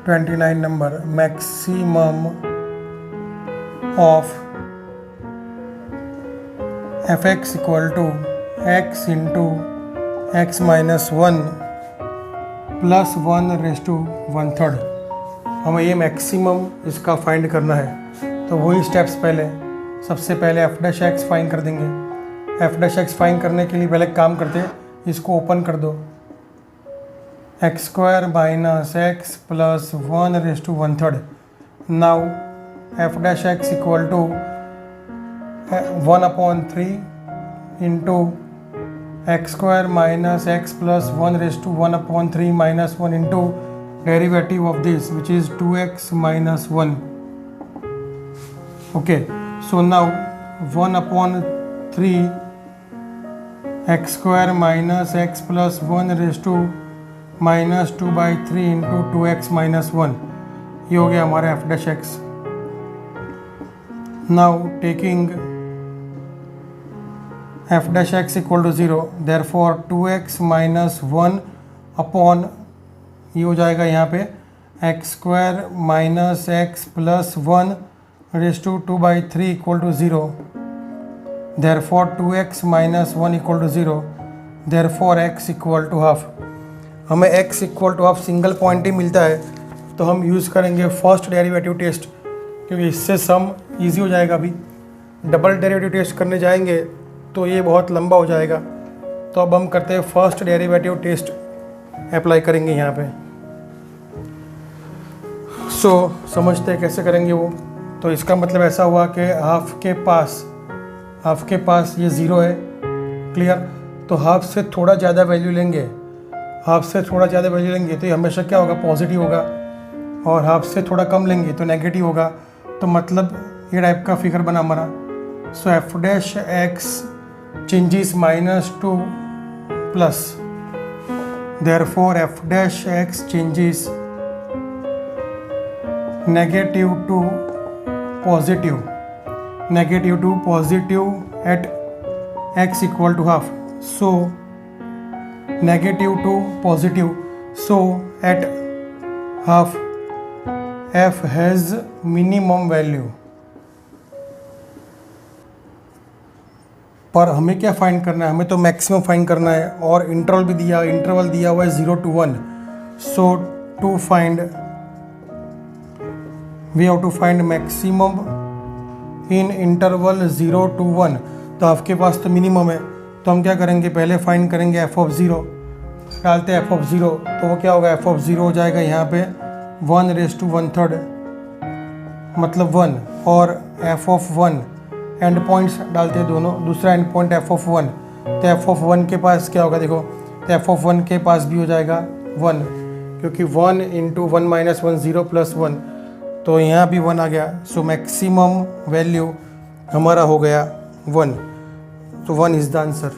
29 नंबर, maximum of f x equal to x into x minus 1 plus 1 raise to 1/3। हमें ये मैक्सिमम इसका फाइंड करना है। तो वही स्टेप्स पहले, सबसे पहले एफ डैश एक्स फाइंड कर देंगे। एफ डैश एक्स फाइंड करने के लिए पहले काम करते, इसको ओपन कर दो। X square minus x plus 1 raise to 1/3। Now F dash x equal to 1/3 into x square minus x plus 1 raise to 1/3 minus 1 into derivative of this which is 2x minus 1. Okay, so now 1/3 x square minus x plus 1 raised to minus 2/3 into 2x minus 1, ये हो गया हमारा f dash x. Now taking f dash x equal to 0, therefore 2x minus 1 upon ये हो जाएगा यहाँ पे X square minus x plus 1 raise to 2/3 equal to 0। Therefore 2x minus 1 equal to 0, therefore x equal to half. हमें x equal to half single point ही मिलता है, तो हम यूज़ करेंगे फर्स्ट डेरिवेटिव टेस्ट, क्योंकि इससे सम ईजी हो जाएगा। अभी डबल डेरिवेटिव टेस्ट करने जाएंगे तो ये बहुत लंबा हो जाएगा, तो अब हम करते हैं फर्स्ट डेरिवेटिव टेस्ट अप्लाई करेंगे यहाँ पे। सो समझते हैं कैसे करेंगे वो। तो इसका मतलब ऐसा हुआ कि हाफ के पास ये 0 है। क्लियर। तो हाफ से थोड़ा ज़्यादा वैल्यू लेंगे, तो ये हमेशा क्या होगा, पॉजिटिव होगा, और हाफ से थोड़ा कम लेंगे तो नेगेटिव होगा। तो मतलब ये टाइप का फिगर बना हमारा। So F dash x changes -2 plus, therefore f dash x changes negative to positive at x equal to half. So negative to positive, so at half f has minimum value। पर हमें क्या find करना है, हमें तो maximum find करना है, और इंटरवल दिया हुआ है 0 to 1। So to find we have to find maximum in interval 0 to 1। तो आपके पास तो मिनिमम है, तो हम क्या करेंगे, पहले फाइंड करेंगे f ऑफ 0। डालते हैं f ऑफ 0, तो वो क्या होगा, f ऑफ 0 हो जाएगा यहाँ पे 1 रेज टू 1/3 मतलब 1, और f ऑफ 1 एंड पॉइंट्स डालते हैं दोनों। दूसरा एंड पॉइंट f ऑफ 1, तो f ऑफ 1 के पास क्या होगा, देखो, तो f ऑफ 1 के पास भी हो जाएगा 1, क्योंकि 1 इंटू 1 माइनस 1 0 प्लस 1, तो यहाँ भी 1 आ गया। सो मैक्सिमम वैल्यू हमारा हो गया 1। तो 1 इज़ द आंसर।